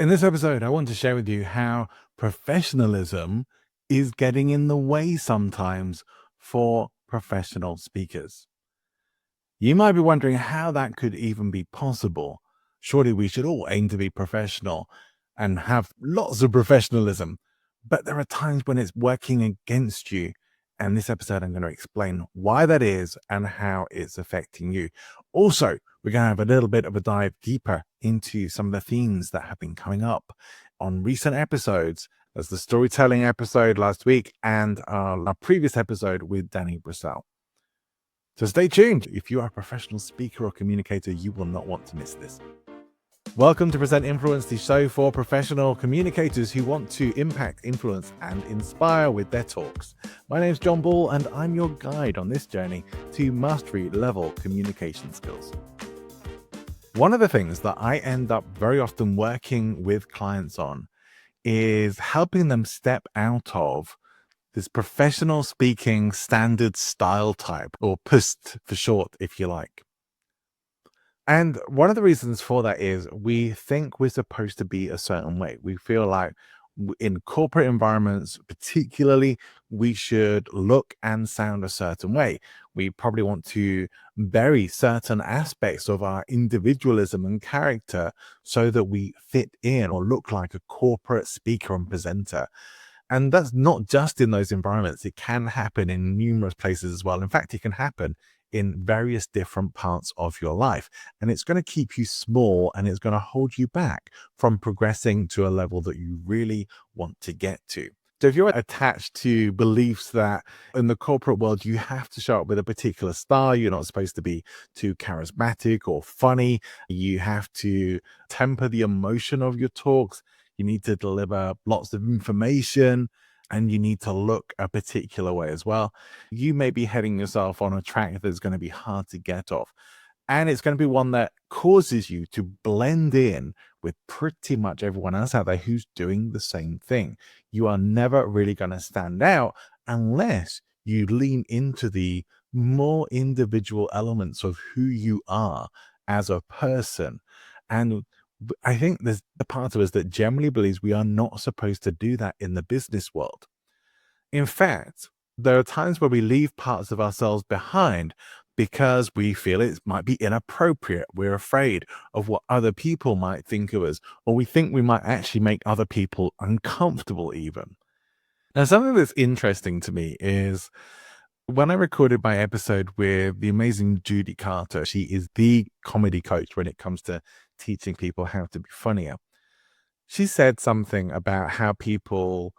In this episode, I want to share with you how professionalism is getting in the way sometimes for professional speakers. You might be wondering how that could even be possible. Surely we should all aim to be professional and have lots of professionalism. But there are times when it's working against you. And this episode, I'm going to explain why that is and how it's affecting you. Also, we're going to have a little bit of a dive deeper into some of the themes that have been coming up on recent episodes. As the storytelling episode last week and our previous episode with Danny Brissell. So stay tuned. If you are a professional speaker or communicator, you will not want to miss this. Welcome to Present Influence, the show for professional communicators who want to impact, influence, and inspire with their talks. My name is John Ball, and I'm your guide on this journey to mastery level communication skills. One of the things that I end up very often working with clients on is helping them step out of this professional speaking standard style type, or PUST for short, if you like. And one of the reasons for that is we think we're supposed to be a certain way. We feel like in corporate environments, particularly, we should look and sound a certain way. We probably want to bury certain aspects of our individualism and character so that we fit in or look like a corporate speaker and presenter. And that's not just in those environments. It can happen in numerous places as well. In fact, it can happen in various different parts of your life. And it's going to keep you small and it's going to hold you back from progressing to a level that you really want to get to. So if you're attached to beliefs that in the corporate world, you have to show up with a particular style, you're not supposed to be too charismatic or funny, you have to temper the emotion of your talks, you need to deliver lots of information, and you need to look a particular way as well. You may be heading yourself on a track that's going to be hard to get off. And it's going to be one that causes you to blend in with pretty much everyone else out there who's doing the same thing. You are never really going to stand out unless you lean into the more individual elements of who you are as a person. And I think there's a part of us that generally believes we are not supposed to do that in the business world. In fact, there are times where we leave parts of ourselves behind because we feel it might be inappropriate. We're afraid of what other people might think of us, or we think we might actually make other people uncomfortable even. Now, something that's interesting to me is when I recorded my episode with the amazing Judy Carter. She is the comedy coach when it comes to teaching people how to be funnier. She said something about how people,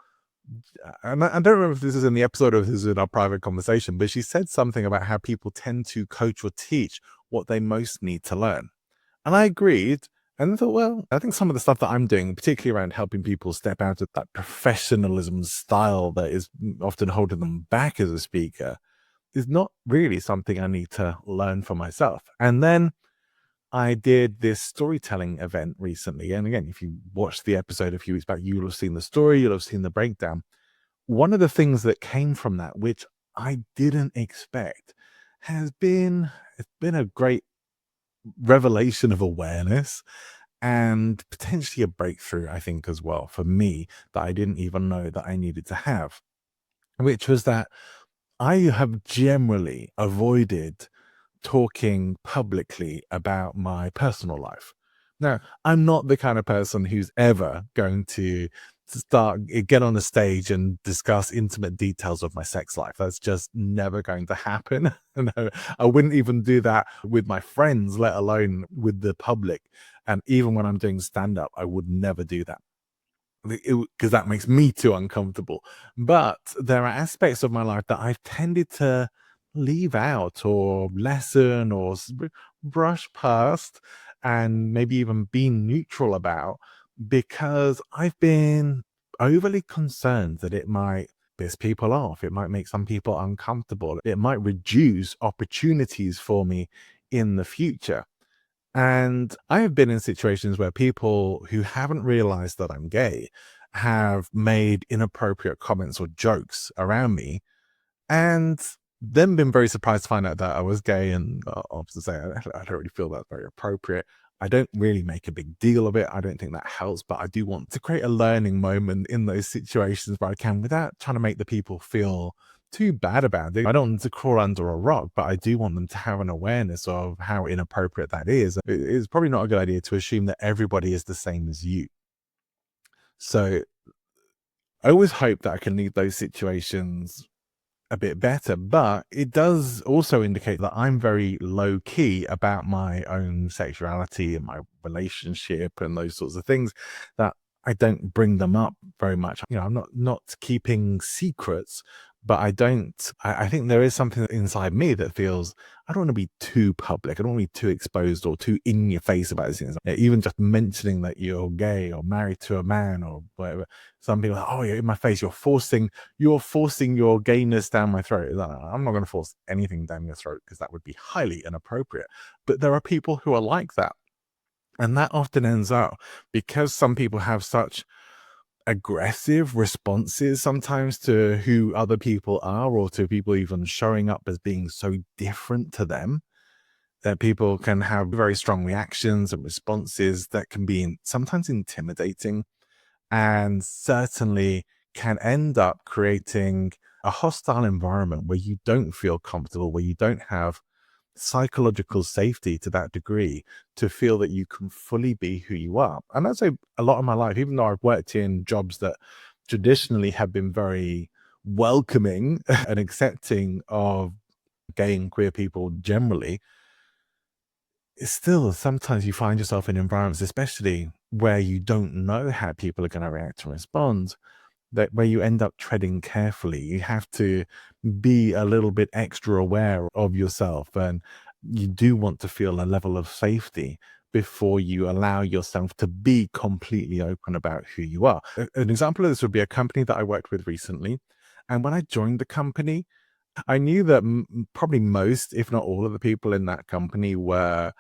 and I don't remember if this is in the episode or if this is in our private conversation, but she said something about how people tend to coach or teach what they most need to learn. And I agreed and thought, well, I think some of the stuff that I'm doing, particularly around helping people step out of that professionalism style that is often holding them back as a speaker, is not really something I need to learn for myself. And then I did this storytelling event recently. And again, if you watched the episode a few weeks back, you'll have seen the story, you'll have seen the breakdown. One of the things that came from that, which I didn't expect, it's been a great revelation of awareness and potentially a breakthrough, I think, as well for me, that I didn't even know that I needed to have, which was that I have generally avoided talking publicly about my personal life. Now, I'm not the kind of person who's ever going to get on the stage and discuss intimate details of my sex life. That's just never going to happen. No, I wouldn't even do that with my friends, let alone with the public. And even when I'm doing stand-up, I would never do that because that makes me too uncomfortable. But there are aspects of my life that I've tended to leave out or lessen or brush past and maybe even be neutral about because I've been overly concerned that it might piss people off. It might make some people uncomfortable. It might reduce opportunities for me in the future. And I have been in situations where people who haven't realized that I'm gay have made inappropriate comments or jokes around me, and then been very surprised to find out that I was gay. And obviously, say I don't really feel that's very appropriate. I don't really make a big deal of it. I don't think that helps, but I do want to create a learning moment in those situations where I can without trying to make the people feel too bad about it. I don't want them to crawl under a rock, but I do want them to have an awareness of how inappropriate that is. It's probably not a good idea to assume that everybody is the same as you. So I always hope that I can leave those situations a bit better, but it does also indicate that I'm very low key about my own sexuality and my relationship and those sorts of things, that I don't bring them up very much. I'm not keeping secrets, but I think there is something inside me that feels I don't want to be too public. I don't want to be too exposed or too in your face about these things. Even just mentioning that you're gay or married to a man or whatever. Some people are like, oh, you're in my face. You're forcing your gayness down my throat. I'm not going to force anything down your throat because that would be highly inappropriate. But there are people who are like that. And that often ends up because some people have such aggressive responses sometimes to who other people are, or to people even showing up as being so different to them, that people can have very strong reactions and responses that can be sometimes intimidating, and certainly can end up creating a hostile environment where you don't feel comfortable, where you don't have psychological safety to that degree to feel that you can fully be who you are. And that's a lot of my life, even though I've worked in jobs that traditionally have been very welcoming and accepting of gay and queer people generally, it's still sometimes you find yourself in environments, especially where you don't know how people are going to react and respond, that where you end up treading carefully. You have to be a little bit extra aware of yourself, and you do want to feel a level of safety before you allow yourself to be completely open about who you are. An example of this would be a company that I worked with recently. And when I joined the company, I knew that probably most, if not all, of the people in that company were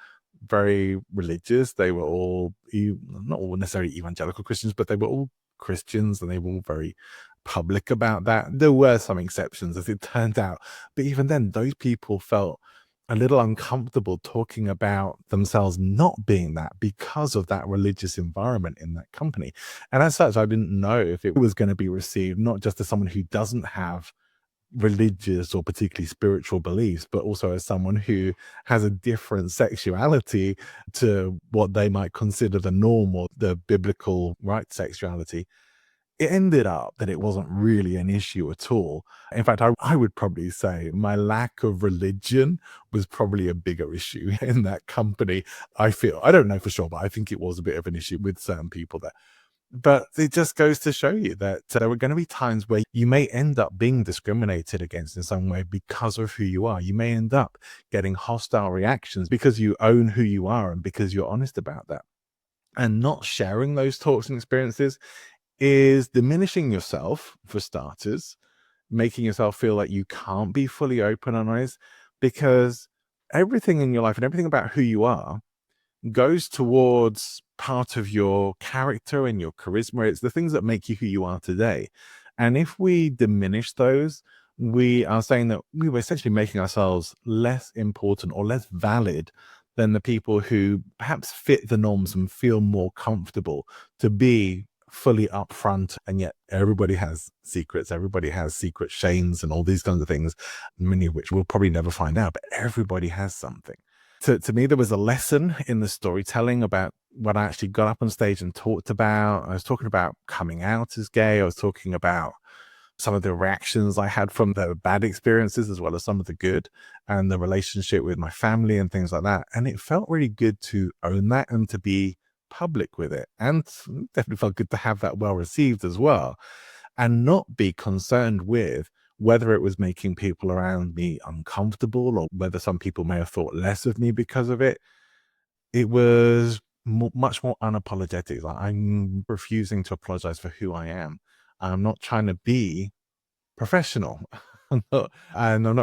very religious. They were all, not all necessarily evangelical Christians, but they were all Christians, and they were all very public about that. There were some exceptions, as it turned out. But even then, those people felt a little uncomfortable talking about themselves not being that because of that religious environment in that company. And as such, I didn't know if it was going to be received not just as someone who doesn't have religious or particularly spiritual beliefs, but also as someone who has a different sexuality to what they might consider the norm or the biblical right sexuality. It ended up that it wasn't really an issue at all. In fact, I would probably say my lack of religion was probably a bigger issue in that company. I don't know for sure, but I think it was a bit of an issue with certain people there. But it just goes to show you that there are going to be times where you may end up being discriminated against in some way because of who you are. You may end up getting hostile reactions because you own who you are and because you're honest about that. And not sharing those thoughts and experiences is diminishing yourself, for starters, making yourself feel like you can't be fully open and honest, because everything in your life and everything about who you are goes towards part of your character and your charisma. It's the things that make you who you are today. And if we diminish those, we are saying that we were essentially making ourselves less important or less valid than the people who perhaps fit the norms and feel more comfortable to be fully upfront. And yet everybody has secrets, everybody has secret shames and all these kinds of things, many of which we'll probably never find out, but everybody has something. To me, there was a lesson in the storytelling about what I actually got up on stage and talked about. I was talking about coming out as gay. I was talking about some of the reactions I had from the bad experiences as well as some of the good, and the relationship with my family and things like that. And it felt really good to own that and to be public with it. And definitely felt good to have that well received as well, and not be concerned with whether it was making people around me uncomfortable or whether some people may have thought less of me because of it. It was much more unapologetic. Like, I'm refusing to apologize for who I am. I'm not trying to be professional. And I'm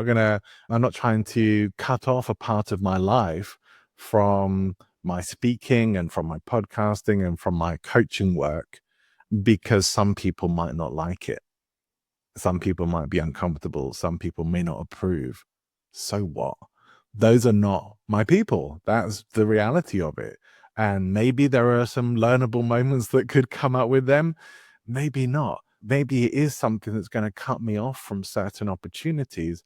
not trying to cut off a part of my life from my speaking and from my podcasting and from my coaching work because some people might not like it. Some people might be uncomfortable. Some people may not approve. So what? Those are not my people. That's the reality of it. And maybe there are some learnable moments that could come up with them. Maybe not. Maybe it is something that's going to cut me off from certain opportunities.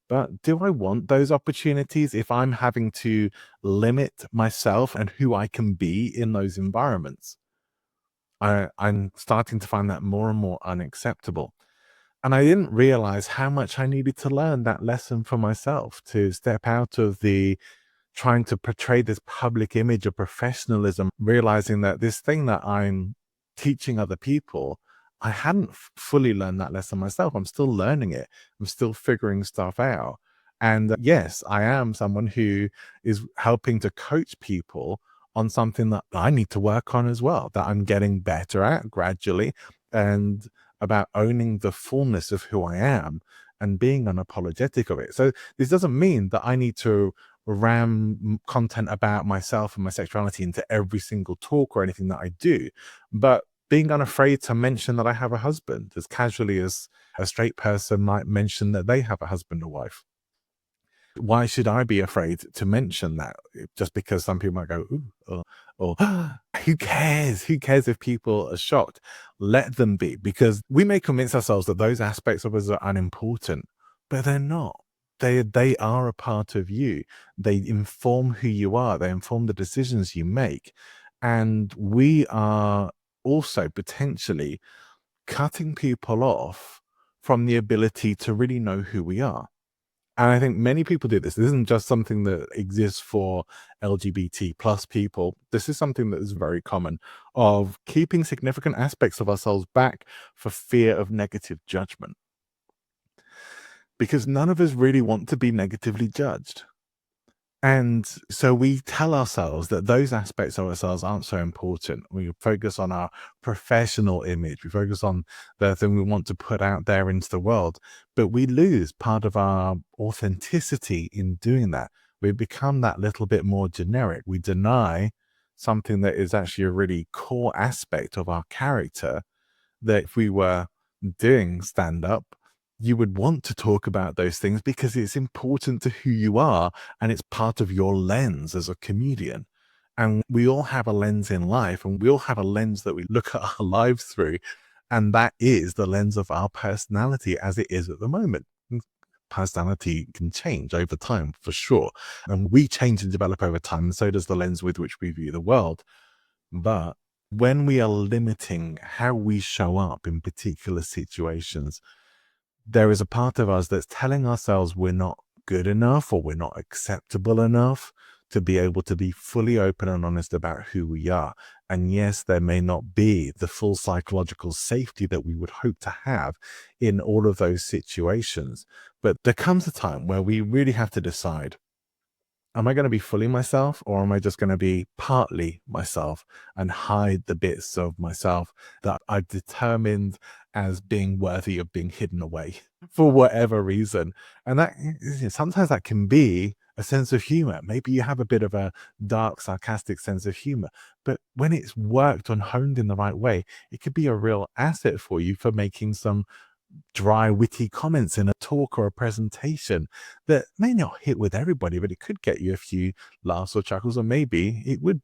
But do I want those opportunities if I'm having to limit myself and who I can be in those environments? I'm starting to find that more and more unacceptable. And I didn't realize how much I needed to learn that lesson for myself to step out of the trying to portray this public image of professionalism, realizing that this thing that I'm teaching other people, I hadn't fully learned that lesson myself. I'm still learning it. I'm still figuring stuff out. And yes, I am someone who is helping to coach people on something that I need to work on as well, that I'm getting better at gradually, and about owning the fullness of who I am and being unapologetic of it. So this doesn't mean that I need to ram content about myself and my sexuality into every single talk or anything that I do, but being unafraid to mention that I have a husband as casually as a straight person might mention that they have a husband or wife. Why should I be afraid to mention that just because some people might go, ooh, or who cares? Who cares if people are shocked? Let them be, because we may convince ourselves that those aspects of us are unimportant, but they're not. They are a part of you. They inform who you are. They inform the decisions you make. And we are also potentially cutting people off from the ability to really know who we are. And I think many people do this. This isn't just something that exists for LGBT plus people. This is something that is very common, of keeping significant aspects of ourselves back for fear of negative judgment. Because none of us really want to be negatively judged. And so we tell ourselves that those aspects of ourselves aren't so important. We focus on our professional image. We focus on the thing we want to put out there into the world, but we lose part of our authenticity in doing that. We become that little bit more generic. We deny something that is actually a really core aspect of our character, that if we were doing stand up, you would want to talk about those things because it's important to who you are and it's part of your lens as a comedian. And we all have a lens in life, and we all have a lens that we look at our lives through. And that is the lens of our personality as it is at the moment. Personality can change over time for sure. And we change and develop over time. And so does the lens with which we view the world. But when we are limiting how we show up in particular situations, there is a part of us that's telling ourselves we're not good enough or we're not acceptable enough to be able to be fully open and honest about who we are. And yes, there may not be the full psychological safety that we would hope to have in all of those situations. But there comes a time where we really have to decide, am I going to be fully myself, or am I just going to be partly myself and hide the bits of myself that I've determined as being worthy of being hidden away for whatever reason? And that sometimes that can be a sense of humor. Maybe you have a bit of a dark, sarcastic sense of humor, but when it's worked and honed in the right way, it could be a real asset for you for making some dry, witty comments in a talk or a presentation that may not hit with everybody, but it could get you a few laughs or chuckles, or maybe it would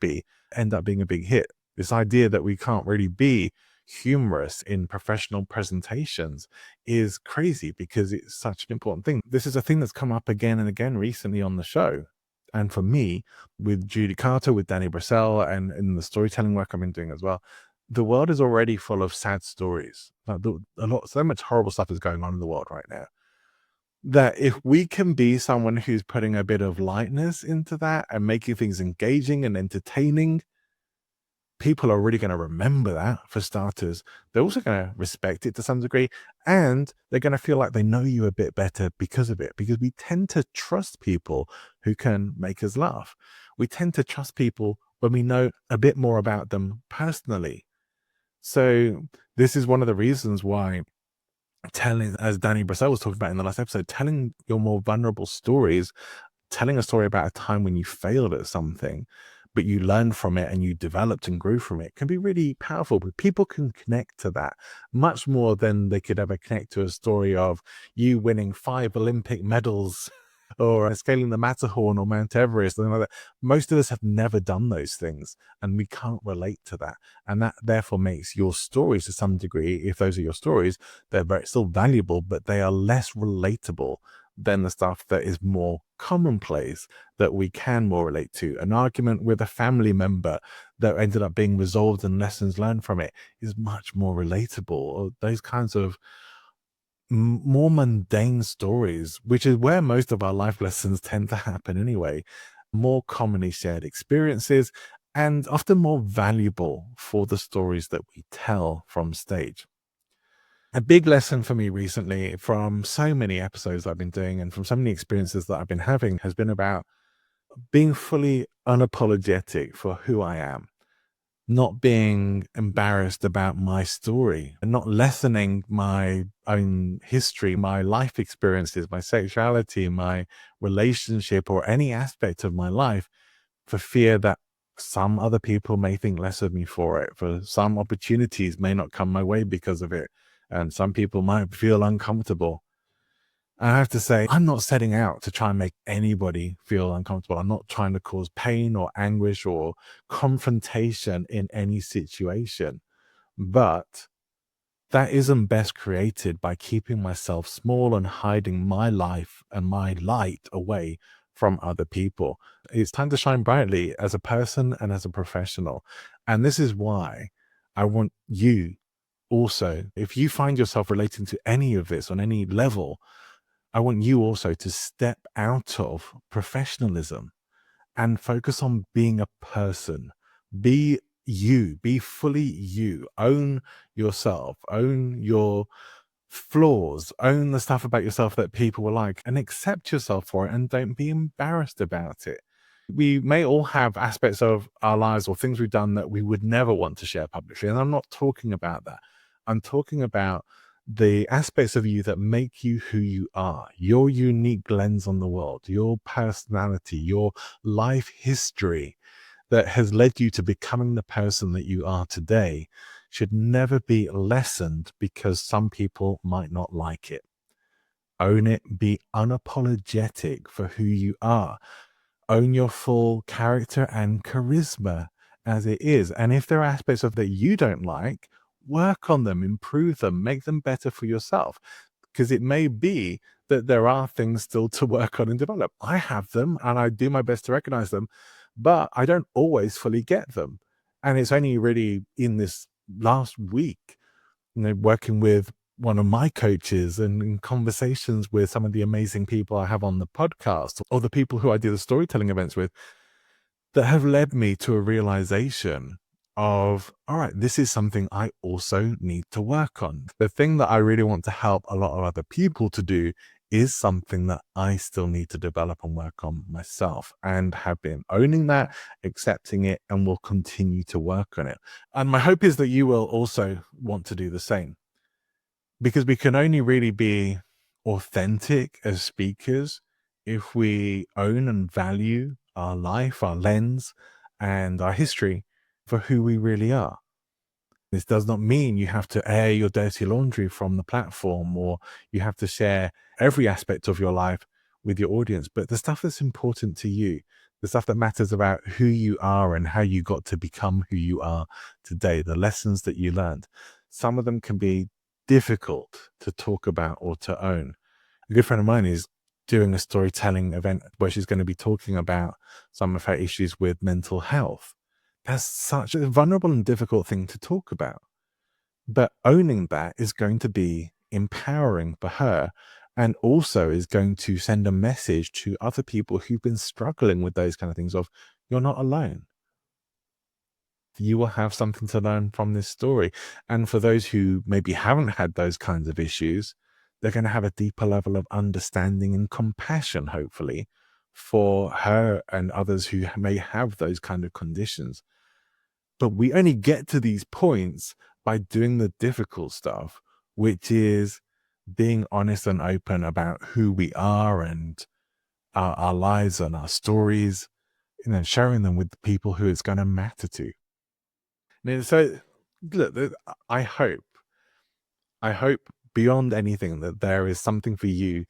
end up being a big hit. This idea that we can't really be humorous in professional presentations is crazy because it's such an important thing. This is a thing that's come up again and again recently on the show. And for me, with Judy Carter, with Danny Brissell, and in the storytelling work I've been doing as well, the world is already full of sad stories. Like so much horrible stuff is going on in the world right now, that if we can be someone who's putting a bit of lightness into that and making things engaging and entertaining, people are really going to remember that, for starters. They're also going to respect it to some degree, and they're going to feel like they know you a bit better because of it, because we tend to trust people who can make us laugh. We tend to trust people when we know a bit more about them personally. So this is one of the reasons why telling, as Danny Brissell was talking about in the last episode, telling your more vulnerable stories, telling a story about a time when you failed at something, but you learned from it and you developed and grew from it, can be really powerful. But people can connect to that much more than they could ever connect to a story of you winning 5 Olympic medals or scaling the Matterhorn or Mount Everest, something like that. Most of us have never done those things and we can't relate to that. And that therefore makes your stories to some degree, if those are your stories, still valuable, but they are less relatable than the stuff that is more commonplace that we can more relate to. An argument with a family member that ended up being resolved and lessons learned from it is much more relatable. Or those kinds of more mundane stories, which is where most of our life lessons tend to happen anyway, more commonly shared experiences, and often more valuable for the stories that we tell from stage. A big lesson for me recently from so many episodes I've been doing and from so many experiences that I've been having has been about being fully unapologetic for who I am, not being embarrassed about my story and not lessening my own history, my life experiences, my sexuality, my relationship, or any aspect of my life for fear that some other people may think less of me for it, for some opportunities may not come my way because of it, and some people might feel uncomfortable. I have to say, I'm not setting out to try and make anybody feel uncomfortable. I'm not trying to cause pain or anguish or confrontation in any situation. But that isn't best created by keeping myself small and hiding my life and my light away from other people. It's time to shine brightly as a person and as a professional. And this is why I want you also, if you find yourself relating to any of this on any level, I want you also to step out of professionalism and focus on being a person. Be you, be fully you. Own yourself, own your flaws, own the stuff about yourself that people will like, and accept yourself for it and don't be embarrassed about it. We may all have aspects of our lives or things we've done that we would never want to share publicly. And I'm not talking about that. I'm talking about the aspects of you that make you who you are, your unique lens on the world, your personality, your life history that has led you to becoming the person that you are today should never be lessened because some people might not like it. Own it, be unapologetic for who you are, own your full character and charisma as it is. And if there are aspects of that you don't like, work on them, improve them, make them better for yourself. Because it may be that there are things still to work on and develop. I have them and I do my best to recognize them, but I don't always fully get them. And it's only really in this last week, working with one of my coaches and in conversations with some of the amazing people I have on the podcast or the people who I do the storytelling events with that have led me to a realization of, all right, this is something I also need to work on. The thing that I really want to help a lot of other people to do is something that I still need to develop and work on myself and have been owning that, accepting it, and will continue to work on it. And my hope is that you will also want to do the same because we can only really be authentic as speakers if we own and value our life, our lens, and our history for who we really are. This does not mean you have to air your dirty laundry from the platform or you have to share every aspect of your life with your audience, but the stuff that's important to you, the stuff that matters about who you are and how you got to become who you are today, the lessons that you learned. Some of them can be difficult to talk about or to own. A good friend of mine is doing a storytelling event where she's going to be talking about some of her issues with mental health. That's such a vulnerable and difficult thing to talk about. But owning that is going to be empowering for her and also is going to send a message to other people who've been struggling with those kind of things of you're not alone. You will have something to learn from this story. And for those who maybe haven't had those kinds of issues, they're going to have a deeper level of understanding and compassion, hopefully, for her and others who may have those kind of conditions. But we only get to these points by doing the difficult stuff, which is being honest and open about who we are and our lives and our stories, sharing them with the people who it's going to matter to. So, look, I hope beyond anything that there is something for you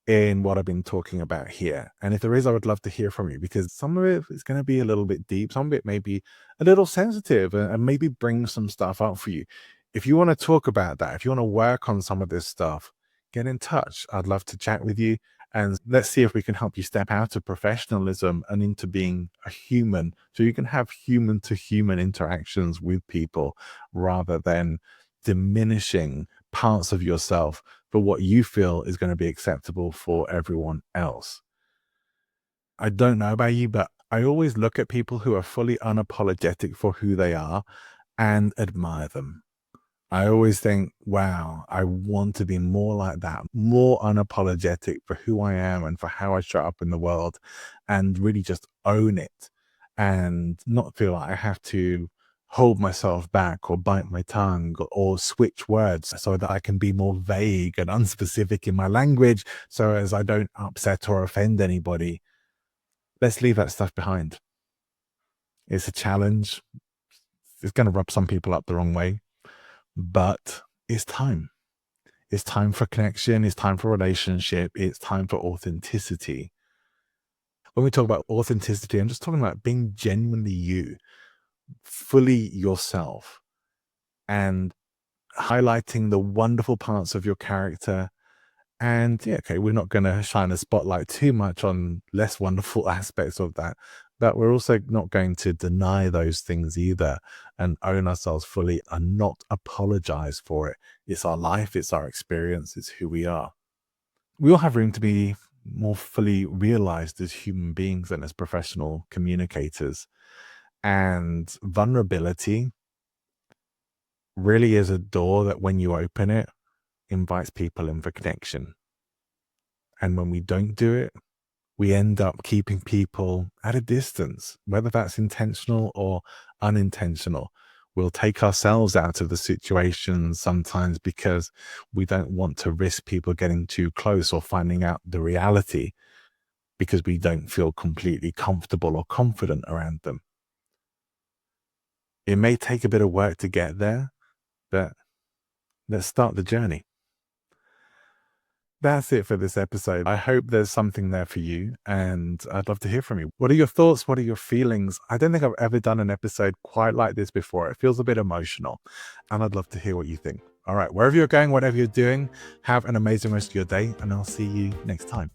in what I've been talking about here? And if there is, I would love to hear from you, because some of it is going to be a little bit deep, some of it may be a little sensitive, and maybe bring some stuff up for you. If you want to talk about that, if you want to work on some of this stuff, get in touch. I'd love to chat with you, and let's see if we can help you step out of professionalism and into being a human, so you can have human to human interactions with people rather than diminishing parts of yourself for what you feel is going to be acceptable for everyone else. I don't know about you, but I always look at people who are fully unapologetic for who they are and admire them. I always think, wow, I want to be more like that, more unapologetic for who I am and for how I show up in the world, and really just own it and not feel like I have to hold myself back or bite my tongue or switch words so that I can be more vague and unspecific in my language so as I don't upset or offend anybody. Let's leave that stuff behind. It's a challenge. It's going to rub some people up the wrong way, but it's time. It's time for connection. It's time for relationship. It's time for authenticity. When we talk about authenticity, I'm just talking about being genuinely you, fully yourself, and highlighting the wonderful parts of your character. And yeah, okay, we're not going to shine a spotlight too much on less wonderful aspects of that, but we're also not going to deny those things either, and own ourselves fully and not apologize for it. It's our life, it's our experience, it's who we are. We all have room to be more fully realized as human beings and as professional communicators. And vulnerability really is a door that, when you open it, invites people in for connection. And when we don't do it, we end up keeping people at a distance, whether that's intentional or unintentional. We'll take ourselves out of the situation sometimes because we don't want to risk people getting too close or finding out the reality, because we don't feel completely comfortable or confident around them. It may take a bit of work to get there, but let's start the journey. That's it for this episode. I hope there's something there for you, and I'd love to hear from you. What are your thoughts? What are your feelings? I don't think I've ever done an episode quite like this before. It feels a bit emotional, and I'd love to hear what you think. All right, wherever you're going, whatever you're doing, have an amazing rest of your day, and I'll see you next time.